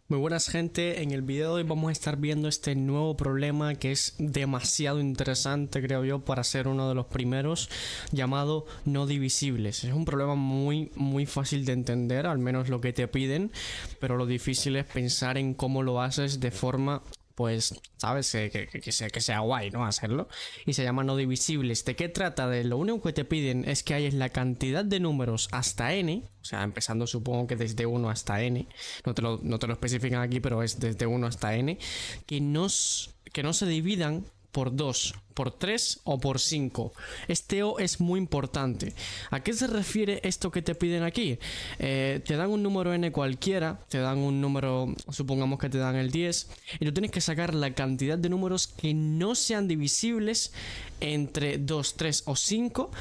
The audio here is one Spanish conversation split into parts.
Muy buenas gente, en el video de hoy vamos a estar viendo este nuevo problema que es demasiado interesante, creo yo, para ser uno de los primeros, llamado no divisibles. Es un problema muy fácil de entender, al menos lo que te piden, pero lo difícil es pensar en cómo lo haces de forma, pues, sabes, que sea guay, ¿no? Hacerlo. Y se llama no divisibles. ¿De qué trata? De lo único que te piden es que hayas la cantidad de números hasta n, o sea, empezando supongo que desde 1 hasta n, no te lo especifican aquí, pero es desde 1 hasta n, que no se dividan por 2, por 3 o por 5. Este O es muy importante. ¿A qué se refiere esto que te piden aquí? Te dan un número n cualquiera, te dan un número, supongamos que te dan el 10, y tú tienes que sacar la cantidad de números que no sean divisibles entre 2, 3 o 5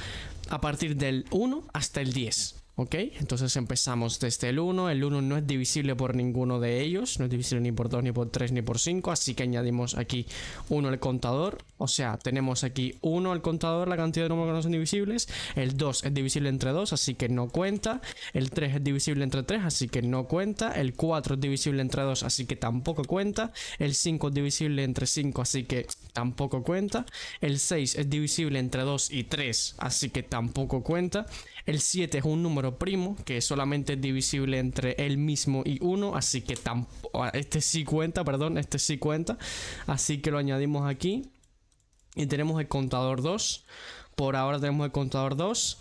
a partir del 1 hasta el 10. ¿Ok? Entonces empezamos desde el 1. El 1 no es divisible por ninguno de ellos. No es divisible ni por 2, ni por 3, ni por 5. Así que añadimos aquí 1 al contador. O sea, tenemos aquí 1 al contador, la cantidad de números que no son divisibles. El 2 es divisible entre 2, así que no cuenta. El 3 es divisible entre 3, así que no cuenta. El 4 es divisible entre 2, así que tampoco cuenta. El 5 es divisible entre 5, así que tampoco cuenta. El 6 es divisible entre 2 y 3, así que tampoco cuenta. El 7 es un número primo que solamente es divisible entre él mismo y 1, así que este sí cuenta, así que lo añadimos aquí y tenemos el contador 2. Por ahora tenemos el contador 2.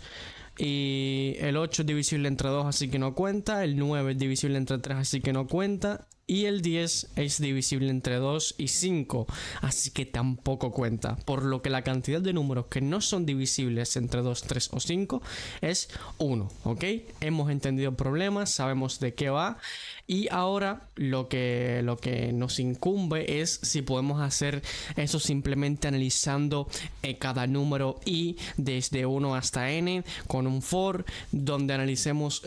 Y el 8 es divisible entre 2, así que no cuenta. El 9 es divisible entre 3, así que no cuenta. Y el 10 es divisible entre 2 y 5, así que tampoco cuenta. Por lo que la cantidad de números que no son divisibles entre 2, 3 o 5 es 1, ¿ok? Hemos entendido el problema, sabemos de qué va. Y ahora lo que nos incumbe es si podemos hacer eso simplemente analizando cada número y desde 1 hasta n con un for, donde analicemos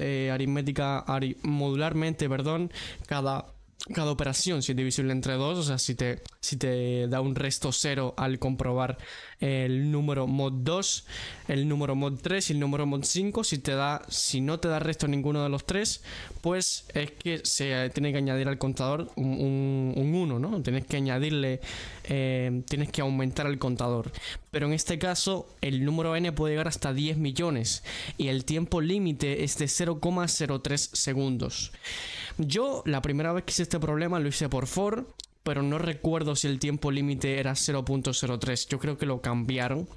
modularmente, cada operación, si es divisible entre 2, o sea, si te da un resto 0 al comprobar el número mod 2, el número mod 3 y el número mod 5, si no te da resto ninguno de los tres, pues es que se tiene que añadir al contador un 1, ¿no? Tienes que añadirle, tienes que aumentar el contador. Pero en este caso, el número n puede llegar hasta 10 millones y el tiempo límite es de 0,03 segundos. Yo la primera vez que hice este problema lo hice por for, pero no recuerdo si el tiempo límite era 0,03. Yo creo que lo cambiaron,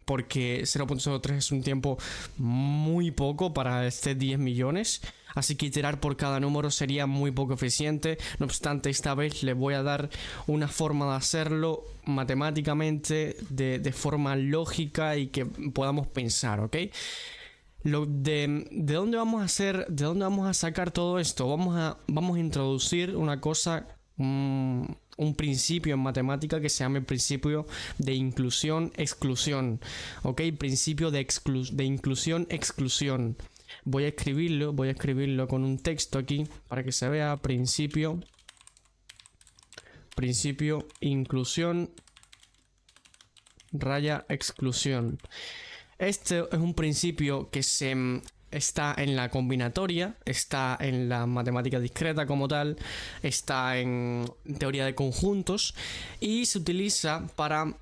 porque 0,03 es un tiempo muy poco para este 10 millones. Así que iterar por cada número sería muy poco eficiente. No obstante, esta vez le voy a dar una forma de hacerlo matemáticamente, de forma lógica y que podamos pensar, ¿ok? ¿De dónde vamos a sacar todo esto? Vamos a introducir una cosa, un principio en matemática que se llama el principio de inclusión-exclusión. ¿Ok? Principio de inclusión-exclusión. Voy a escribirlo con un texto aquí para que se vea. Principio, inclusión, raya, exclusión. Este es un principio que está en la combinatoria, está en la matemática discreta como tal, está en teoría de conjuntos y se utiliza para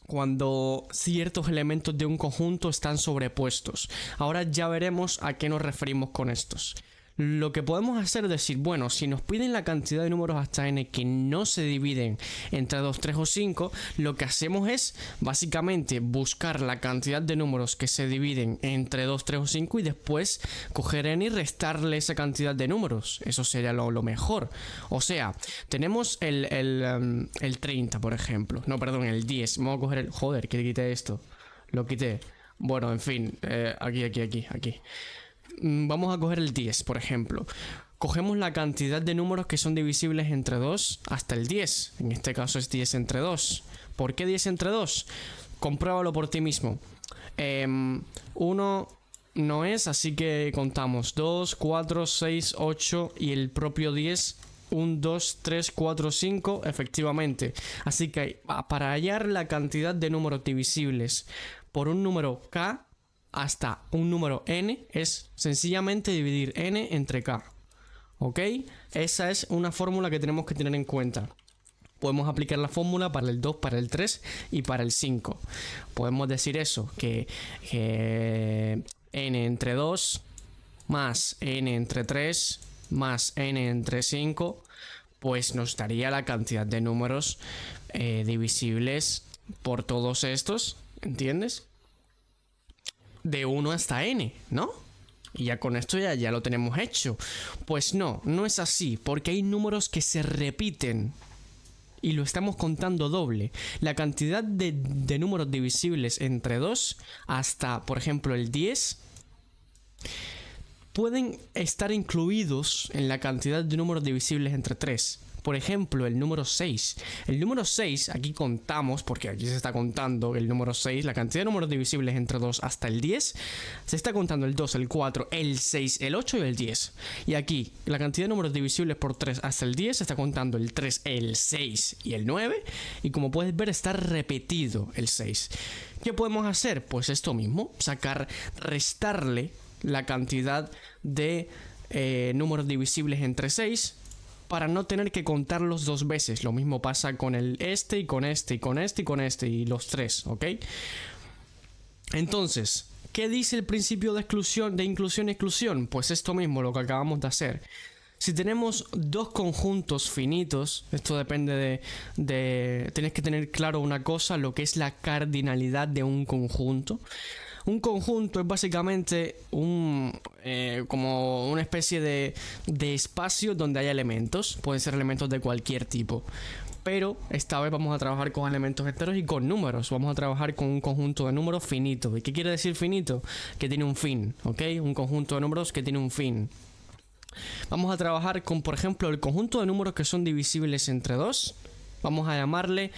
cuando ciertos elementos de un conjunto están sobrepuestos. Ahora ya veremos a qué nos referimos con estos. Lo que podemos hacer es decir, bueno, si nos piden la cantidad de números hasta n que no se dividen entre 2, 3 o 5, lo que hacemos es básicamente buscar la cantidad de números que se dividen entre 2, 3 o 5 y después coger n y restarle esa cantidad de números. Eso sería lo mejor. O sea, tenemos el 30, por ejemplo. No, perdón, el 10. Vamos a coger el... Joder, que quité esto. Lo quité. Bueno, en fin, aquí. Vamos a coger el 10, por ejemplo. Cogemos la cantidad de números que son divisibles entre 2 hasta el 10. En este caso es 10 entre 2. ¿Por qué 10 entre 2? Compruébalo por ti mismo. 1 no es, así que contamos 2, 4, 6, 8 y el propio 10. 1, 2, 3, 4, 5, efectivamente. Así que para hallar la cantidad de números divisibles por un número k hasta un número n es sencillamente dividir n entre k. ¿Ok? Esa es una fórmula que tenemos que tener en cuenta. Podemos aplicar la fórmula para el 2, para el 3 y para el 5. Podemos decir eso, que n entre 2 más n entre 3 más n entre 5, pues nos daría la cantidad de números divisibles por todos estos, ¿entiendes? De 1 hasta n, ¿no? Y ya con esto ya lo tenemos hecho. Pues no es así, porque hay números que se repiten y lo estamos contando doble. La cantidad de números divisibles entre 2 hasta, por ejemplo, el 10 pueden estar incluidos en la cantidad de números divisibles entre 3. Por ejemplo, el número 6. El número 6, aquí contamos, porque aquí se está contando el número 6, la cantidad de números divisibles entre 2 hasta el 10, se está contando el 2, el 4, el 6, el 8 y el 10. Y aquí, la cantidad de números divisibles por 3 hasta el 10, se está contando el 3, el 6 y el 9. Y como puedes ver, está repetido el 6. ¿Qué podemos hacer? Pues esto mismo, restarle la cantidad de números divisibles entre 6 para no tener que contarlos dos veces. Lo mismo pasa con el este y con este y con este y con este y los 3, ¿ok? Entonces, ¿qué dice el principio de inclusión y exclusión? Pues esto mismo, lo que acabamos de hacer. Si tenemos dos conjuntos finitos, esto depende tienes que tener claro una cosa, lo que es la cardinalidad de un conjunto. Un conjunto es básicamente como una especie de espacio donde hay elementos. Pueden ser elementos de cualquier tipo. Pero esta vez vamos a trabajar con elementos enteros y con números. Vamos a trabajar con un conjunto de números finito. ¿Y qué quiere decir finito? Que tiene un fin, ¿ok? Un conjunto de números que tiene un fin. Vamos a trabajar con, por ejemplo, el conjunto de números que son divisibles entre 2. Vamos a llamarle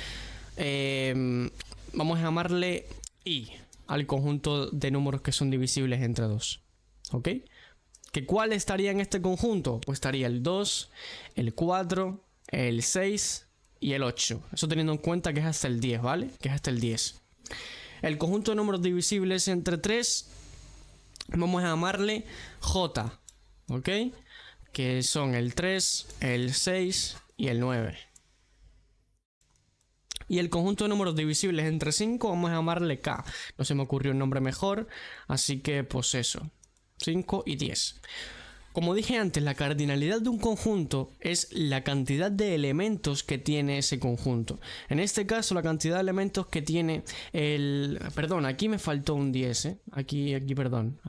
I al conjunto de números que son divisibles entre 2. ¿Ok? ¿Cuál estaría en este conjunto? Pues estaría el 2, el 4, el 6 y el 8. Eso teniendo en cuenta que es hasta el 10, ¿vale? Que es hasta el 10. El conjunto de números divisibles entre 3 vamos a llamarle J. ¿Ok? Que son el 3, el 6 y el 9. Y el conjunto de números divisibles entre 5 vamos a llamarle K. No se me ocurrió un nombre mejor, así que pues eso, 5 y 10. Como dije antes, la cardinalidad de un conjunto es la cantidad de elementos que tiene ese conjunto. En este caso, la cantidad de elementos que tiene el... Perdón, aquí me faltó un 10, ¿eh? Aquí, perdón.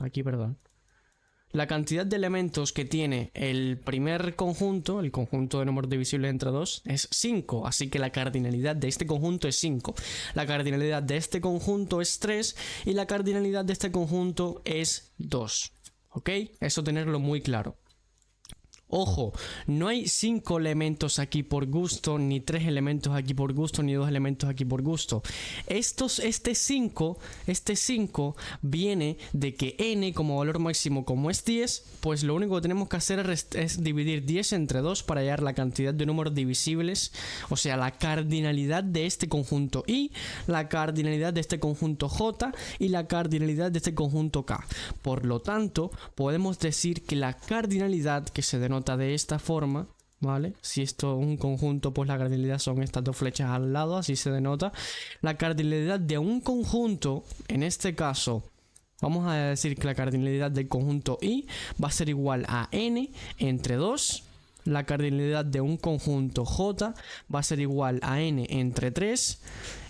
La cantidad de elementos que tiene el primer conjunto, el conjunto de números divisibles entre 2, es 5. Así que la cardinalidad de este conjunto es 5. La cardinalidad de este conjunto es 3. Y la cardinalidad de este conjunto es 2. ¿Ok? Eso tenerlo muy claro. Ojo, no hay 5 elementos aquí por gusto, ni 3 elementos aquí por gusto, ni 2 elementos aquí por gusto. Este 5 viene de que n como valor máximo, como es 10, pues lo único que tenemos que hacer es dividir 10 entre 2 para hallar la cantidad de números divisibles, o sea, la cardinalidad de este conjunto I, la cardinalidad de este conjunto J y la cardinalidad de este conjunto K. Por lo tanto, podemos decir que la cardinalidad, que se denota de esta forma, ¿vale? Si esto es un conjunto, pues la cardinalidad son estas dos flechas al lado, así se denota. La cardinalidad de un conjunto, en este caso, vamos a decir que la cardinalidad del conjunto I va a ser igual a n entre 2. La cardinalidad de un conjunto J va a ser igual a n entre 3.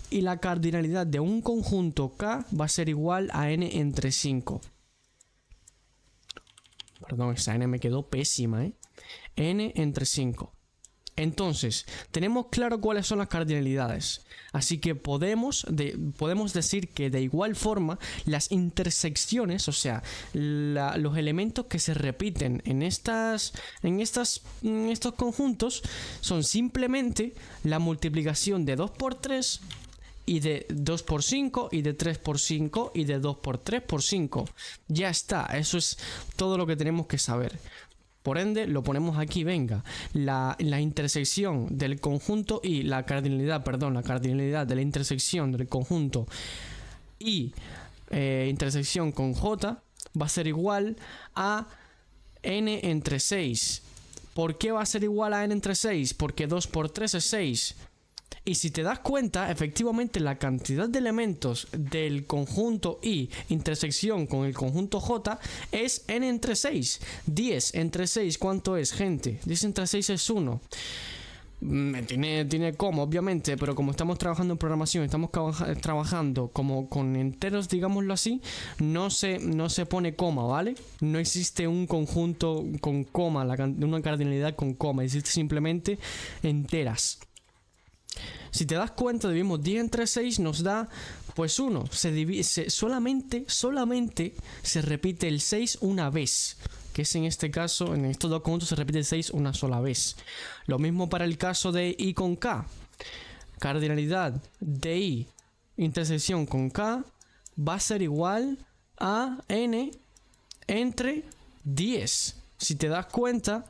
Y la cardinalidad de un conjunto K va a ser igual a n entre 5. Perdón, esa n me quedó pésima, ¿eh? N entre 5. Entonces, tenemos claro cuáles son las cardinalidades. Así que podemos decir que de igual forma las intersecciones, o sea, los elementos que se repiten en estos conjuntos son simplemente la multiplicación de 2 por 3 y de 2 por 5 y de 3 por 5 y de 2 por 3 por 5. Ya está, eso es todo lo que tenemos que saber. Por ende, lo ponemos aquí, venga. La intersección del conjunto y la cardinalidad de la intersección del conjunto y intersección con J va a ser igual a n entre 6 ¿Por qué va a ser igual a n entre 6? Porque 2 por 3 es 6. Y si te das cuenta, efectivamente la cantidad de elementos del conjunto I intersección con el conjunto J es n entre 6. 10 entre 6, ¿cuánto es, gente? 10 entre 6 es 1. Tiene coma, obviamente, pero como estamos trabajando en programación, estamos trabajando como con enteros, digámoslo así, no se pone coma, ¿vale? No existe un conjunto con coma, una cardinalidad con coma, existe simplemente enteras. Si te das cuenta, dividimos 10 entre 6, nos da pues 1. Solamente se repite el 6 una vez, que es en este caso, en estos dos conjuntos se repite el 6 una sola vez. Lo mismo para el caso de I con K. Cardinalidad de I intersección con K va a ser igual a n entre 10. Si te das cuenta,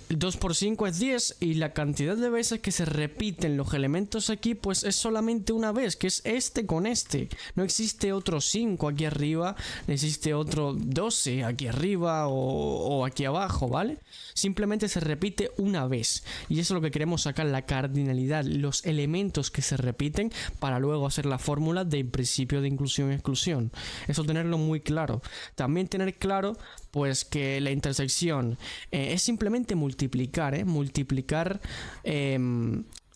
2 por 5 es 10 y la cantidad de veces que se repiten los elementos aquí pues es solamente una vez, que es este con este. No existe otro 5 aquí arriba, no existe otro 12 aquí arriba o aquí abajo, ¿vale? Simplemente se repite una vez y eso es lo que queremos sacar, la cardinalidad, los elementos que se repiten para luego hacer la fórmula del principio de inclusión y exclusión. Eso tenerlo muy claro. También tener claro pues que la intersección es simplemente multiplicar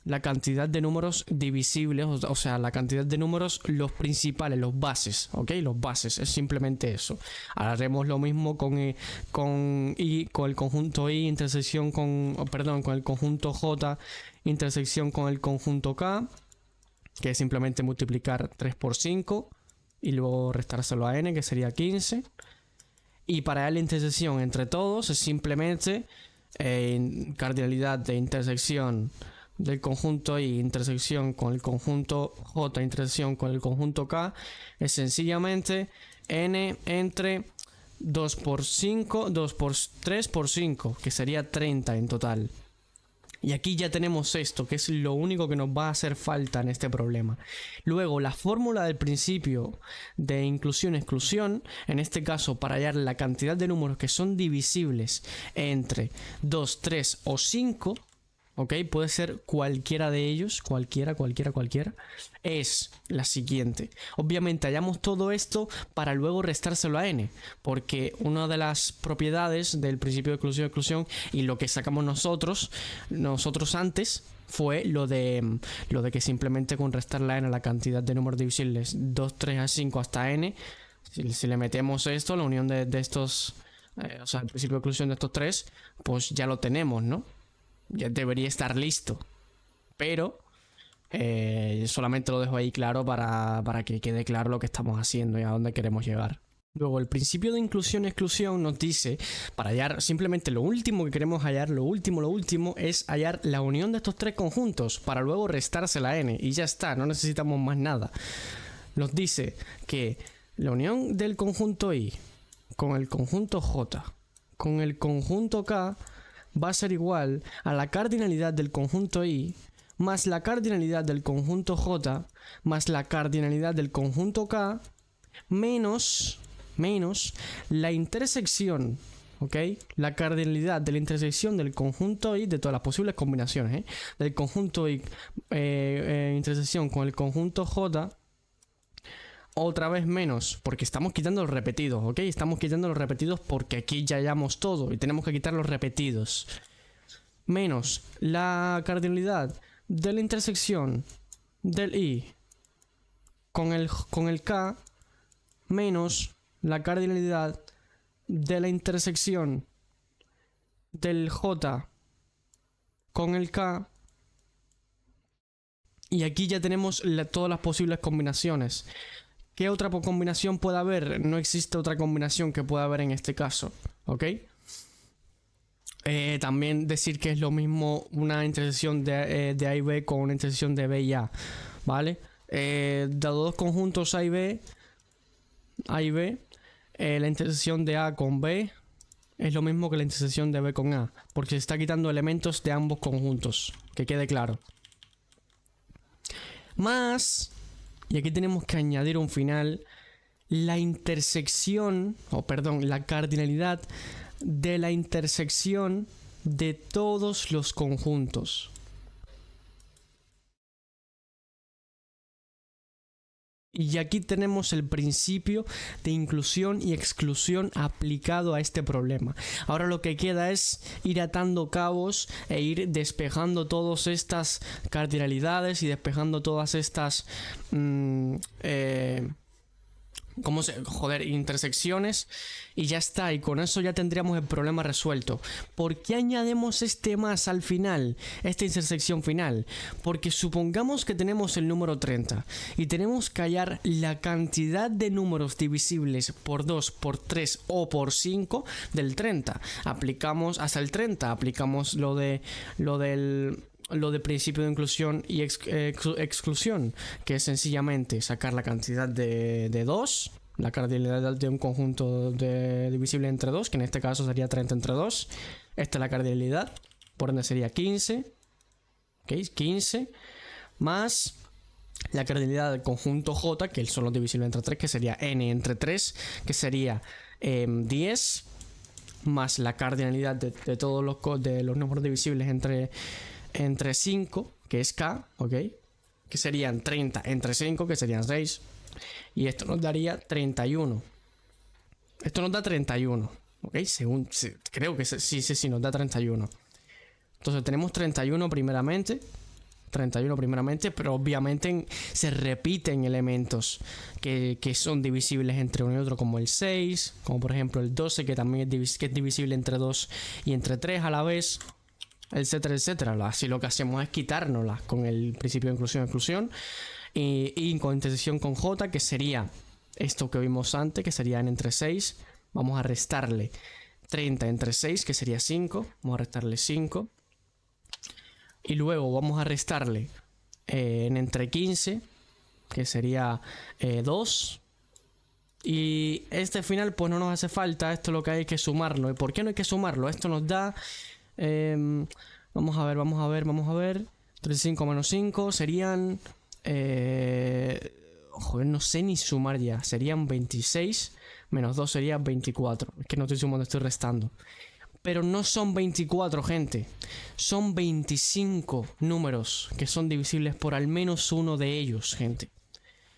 la cantidad de números divisibles, o sea, la cantidad de números, los principales, los bases, ¿ok? Los bases, es simplemente eso. Ahora haremos lo mismo con el conjunto I intersección con el conjunto J intersección con el conjunto K, que es simplemente multiplicar 3 por 5 y luego restárselo a n, que sería 15. Y para la intersección entre todos es simplemente cardinalidad de intersección del conjunto I intersección con el conjunto J intersección con el conjunto K es sencillamente n entre 2 por 5, 2 por 3 por 5, que sería 30 en total. Y aquí ya tenemos esto, que es lo único que nos va a hacer falta en este problema. Luego, la fórmula del principio de inclusión-exclusión, en este caso para hallar la cantidad de números que son divisibles entre 2, 3 o 5, ¿ok? Puede ser cualquiera de ellos, cualquiera, es la siguiente. Obviamente hallamos todo esto para luego restárselo a n, porque una de las propiedades del principio de inclusión-exclusión y lo que sacamos nosotros antes fue lo de que simplemente con restar la n a la cantidad de números divisibles 2, 3 a 5 hasta n, si le metemos esto, la unión de estos, o sea, el principio de inclusión de estos tres, pues ya lo tenemos, ¿no? Ya debería estar listo, pero solamente lo dejo ahí claro para que quede claro lo que estamos haciendo y a dónde queremos llegar. Luego, el principio de inclusión-exclusión nos dice, para hallar simplemente lo último que queremos hallar, lo último es hallar la unión de estos tres conjuntos para luego restarse la n y ya está, no necesitamos más nada. Nos dice que la unión del conjunto I con el conjunto J con el conjunto K va a ser igual a la cardinalidad del conjunto I más la cardinalidad del conjunto J más la cardinalidad del conjunto K menos la intersección, ¿ok? La cardinalidad de la intersección del conjunto I, de todas las posibles combinaciones, del conjunto I intersección con el conjunto J, otra vez menos, porque estamos quitando los repetidos, ¿ok? Estamos quitando los repetidos porque aquí ya hallamos todo y tenemos que quitar los repetidos. Menos la cardinalidad de la intersección del I con el K, menos la cardinalidad de la intersección del J con el K. Y aquí ya tenemos todas las posibles combinaciones. ¿Qué otra combinación puede haber? No existe otra combinación que pueda haber en este caso, ¿ok? También decir que es lo mismo una intersección de A y B con una intersección de B y A, ¿vale? Dado dos conjuntos A y B, la intersección de A con B es lo mismo que la intersección de B con A, porque se está quitando elementos de ambos conjuntos, que quede claro. Más, y aquí tenemos que añadir un final, la intersección, la cardinalidad de la intersección de todos los conjuntos. Y aquí tenemos el principio de inclusión y exclusión aplicado a este problema. Ahora lo que queda es ir atando cabos e ir despejando todas estas cardinalidades y despejando todas estas intersecciones, y ya está, y con eso ya tendríamos el problema resuelto. ¿Por qué añadimos este más al final, esta intersección final? Porque supongamos que tenemos el número 30 y tenemos que hallar la cantidad de números divisibles por 2, por 3 o por 5 del 30. Aplicamos hasta el 30, aplicamos lo de principio de inclusión y exclusión, que es sencillamente sacar la cantidad de 2, la cardinalidad de un conjunto divisible entre 2, que en este caso sería 30 entre 2. Esta es la cardinalidad, por ende sería 15, ¿okay? 15 más la cardinalidad del conjunto J, que son los divisibles entre 3, que sería n entre 3, que sería 10, más la cardinalidad de todos los números divisibles entre 5, que es K, ¿ok? Que serían 30 entre 5, que serían 6. Y esto nos daría 31. Esto nos da 31, ¿ok? Creo que sí, nos da 31. Entonces tenemos 31 primeramente, pero obviamente se repiten elementos que son divisibles entre uno y otro, como el 6, como por ejemplo el 12, que también es divisible entre 2 y entre 3 a la vez, etcétera, etcétera. Así lo que hacemos es quitárnoslas con el principio de inclusión y con intersección con J, que sería esto que vimos antes, que sería n entre 6. Vamos a restarle 30 entre 6, que sería 5. Vamos a restarle 5. Y luego vamos a restarle n entre 15, que sería 2. Y este final pues no nos hace falta. Esto es lo que hay que sumarlo. ¿Y por qué no hay que sumarlo? Esto nos da... vamos a ver. 35 menos 5 serían... joder, no sé ni sumar ya. Serían 26. Menos 2 sería 24. Es que no estoy sumando, estoy restando. Pero no son 24, gente. Son 25 números que son divisibles por al menos uno de ellos, gente.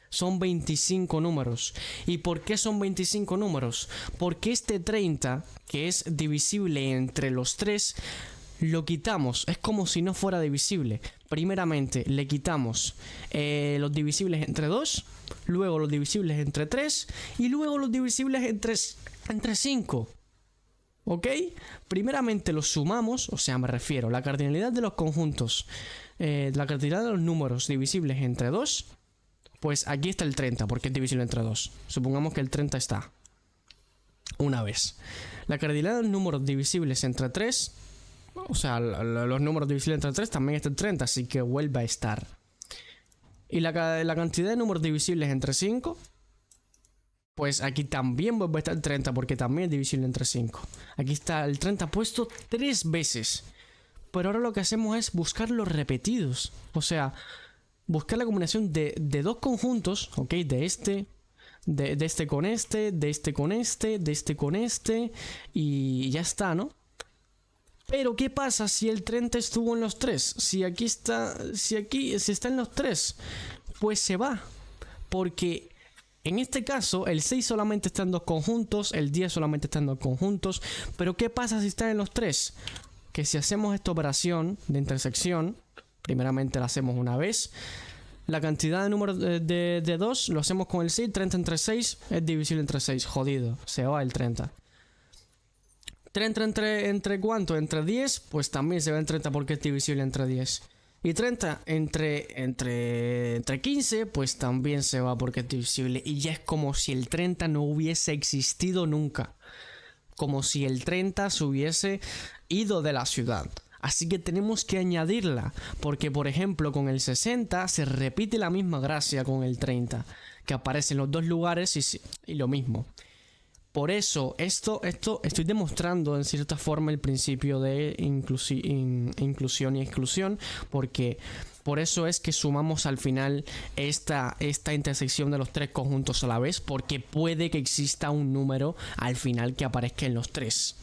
Son 25 números. ¿Y por qué son 25 números? Porque este 30, que es divisible entre los 3, lo quitamos. Es como si no fuera divisible. Primeramente le quitamos los divisibles entre 2, luego los divisibles entre 3 y luego los divisibles entre 5. ¿Ok? Primeramente los sumamos, o sea, me refiero a la cardinalidad de los conjuntos, la cardinalidad de los números divisibles entre 2. Pues aquí está el 30, porque es divisible entre 2. Supongamos que el 30 está una vez. La cardinalidad de los números divisibles entre 3, o sea, los números divisibles entre 3 también está el 30, así que vuelve a estar. Y la cantidad de números divisibles entre 5, pues aquí también vuelve a estar el 30, porque también es divisible entre 5. Aquí está el 30 puesto 3 veces. Pero ahora lo que hacemos es buscar los repetidos. O sea, buscar la combinación de dos conjuntos, ¿ok? De este con este, de este con este, de este con este, y ya está, ¿no? Pero ¿qué pasa si el 30 estuvo en los 3? Si está en los 3, pues se va. Porque en este caso el 6 solamente está en dos conjuntos, el 10 solamente está en dos conjuntos. Pero ¿qué pasa si está en los 3? Que si hacemos esta operación de intersección, primeramente la hacemos una vez. La cantidad de números de 2 lo hacemos con el 6. 30 entre 6 es divisible entre 6. Jodido, se va el 30. 30 entre ¿cuánto? Entre 10, pues también se va el 30 porque es divisible entre 10. Y 30 entre 15, pues también se va porque es divisible. Y ya es como si el 30 no hubiese existido nunca. Como si el 30 se hubiese ido de la ciudad. Así que tenemos que añadirla. Porque, por ejemplo, con el 60 se repite la misma gracia con el 30. Que aparece en los dos lugares y lo mismo. Por eso, esto estoy demostrando en cierta forma el principio de inclusión y exclusión. Porque por eso es que sumamos al final esta intersección de los tres conjuntos a la vez. Porque puede que exista un número al final que aparezca en los tres.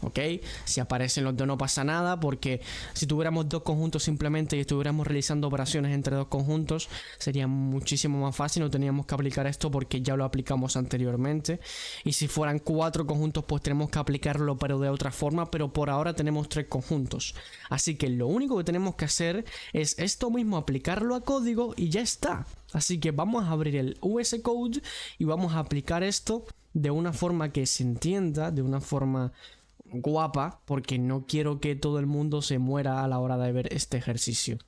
¿ok? Si aparecen los dos no pasa nada, porque si tuviéramos dos conjuntos simplemente y estuviéramos realizando operaciones entre dos conjuntos, sería muchísimo más fácil, no teníamos que aplicar esto porque ya lo aplicamos anteriormente. Y si fueran 4 conjuntos, pues tenemos que aplicarlo pero de otra forma, pero por ahora tenemos 3 conjuntos. Así que lo único que tenemos que hacer es esto mismo, aplicarlo a código y ya está. Así que vamos a abrir el VS Code y vamos a aplicar esto de una forma que se entienda, de una forma guapa, porque no quiero que todo el mundo se muera a la hora de ver este ejercicio.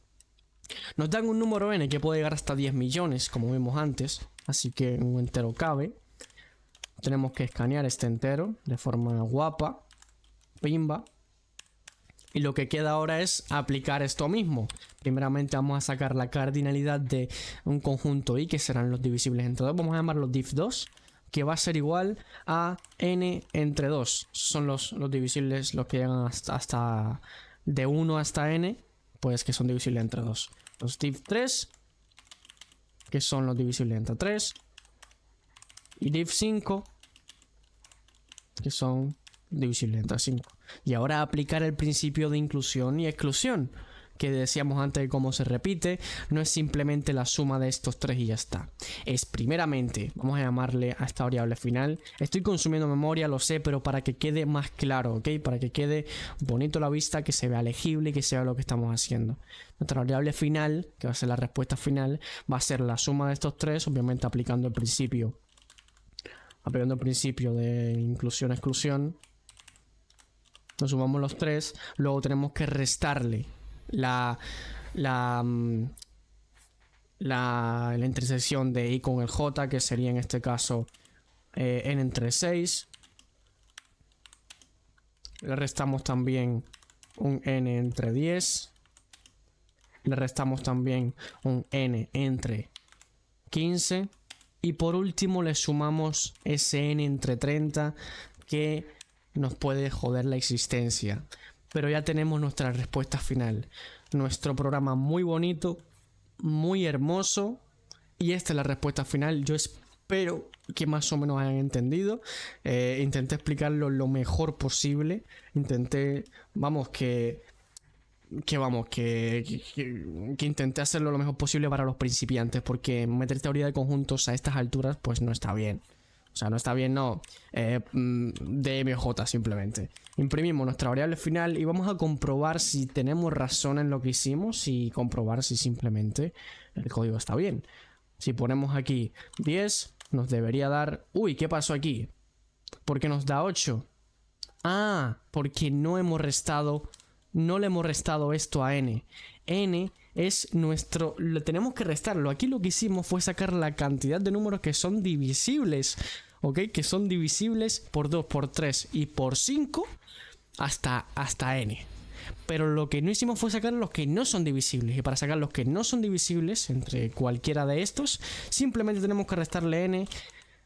Nos dan un número n que puede llegar hasta 10 millones, como vimos antes, así que un entero cabe. Tenemos que escanear este entero de forma guapa, pimba. Y lo que queda ahora es aplicar esto mismo. Primeramente vamos a sacar la cardinalidad de un conjunto i, que serán los divisibles entre 2. Vamos a llamarlo div2, que va a ser igual a n entre 2. Son los divisibles, los que llegan hasta de 1 hasta n, pues que son divisibles entre 2. Los div3, que son los divisibles entre 3. Y div5, que son divisibles entre 5. Y ahora aplicar el principio de inclusión y exclusión, que decíamos antes de cómo se repite. No es simplemente la suma de estos tres y ya está. Es primeramente, vamos a llamarle a esta variable final. Estoy consumiendo memoria, lo sé, pero para que quede más claro, ¿ok? Para que quede bonito a la vista, que se vea legible y que se vea lo que estamos haciendo. Nuestra variable final, que va a ser la respuesta final, va a ser la suma de estos tres, obviamente aplicando el principio. Aplicando el principio de inclusión-exclusión. Nos sumamos los tres. Luego tenemos que restarle la intersección de i con el j, que sería en este caso n entre 6. Le restamos también un n entre 10. Le restamos también un n entre 15. Y por último le sumamos ese n entre 30 que nos puede joder la existencia. Pero ya tenemos nuestra respuesta final. Nuestro programa muy bonito, muy hermoso. Y esta es la respuesta final. Yo espero que más o menos hayan entendido. Intenté explicarlo lo mejor posible. Intenté, que intenté hacerlo lo mejor posible para los principiantes, porque meter teoría de conjuntos a estas alturas pues no está bien. O sea, no está bien, no. DMJ simplemente. Imprimimos nuestra variable final y vamos a comprobar si tenemos razón en lo que hicimos y comprobar si simplemente el código está bien. Si ponemos aquí 10, nos debería dar... Uy, ¿qué pasó aquí? ¿Por qué nos da 8? Ah, porque no le hemos restado esto a n. N es nuestro... Tenemos que restarlo. Aquí lo que hicimos fue sacar la cantidad de números que son divisibles. ¿Ok? Que son divisibles por 2, por 3 y por 5 hasta n. Pero lo que no hicimos fue sacar los que no son divisibles. Y para sacar los que no son divisibles entre cualquiera de estos, simplemente tenemos que restarle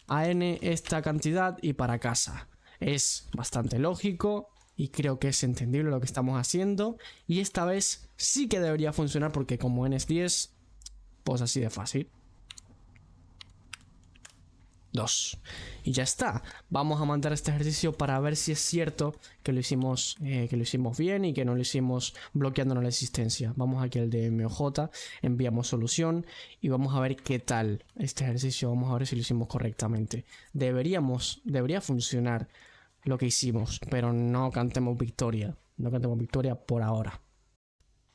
a n esta cantidad y para casa. Es bastante lógico. Y creo que es entendible lo que estamos haciendo. Y esta vez sí que debería funcionar, porque como n es 10, pues así de fácil. 2. Y ya está. Vamos a mandar este ejercicio para ver si es cierto que lo hicimos bien y que no lo hicimos bloqueándonos la existencia. Vamos aquí al DMJ, enviamos solución y vamos a ver qué tal este ejercicio. Vamos a ver si lo hicimos correctamente. Debería funcionar lo que hicimos, pero no cantemos victoria. No cantemos victoria por ahora.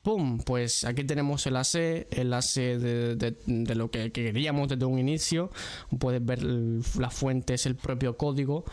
¡Pum! Pues aquí tenemos el AC de lo que queríamos desde un inicio. Puedes ver la fuente, es el propio código.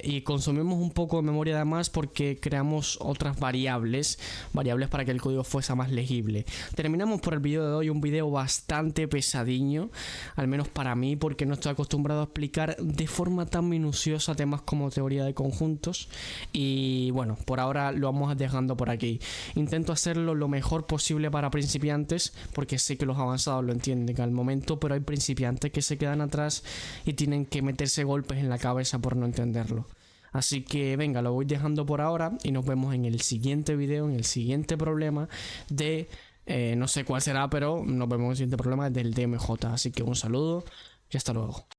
Y consumimos un poco de memoria además porque creamos otras variables para que el código fuese más legible. Terminamos por el vídeo de hoy, un vídeo bastante pesadiño, al menos para mí, porque no estoy acostumbrado a explicar de forma tan minuciosa temas como teoría de conjuntos. Y bueno, por ahora lo vamos dejando por aquí. Intento hacerlo lo mejor posible para principiantes, porque sé que los avanzados lo entienden al momento, pero hay principiantes que se quedan atrás y tienen que meterse golpes en la cabeza por no entenderlo. Así que venga, lo voy dejando por ahora y nos vemos en el siguiente video, en el siguiente problema de... no sé cuál será, pero nos vemos en el siguiente problema del DMJ. Así que un saludo y hasta luego.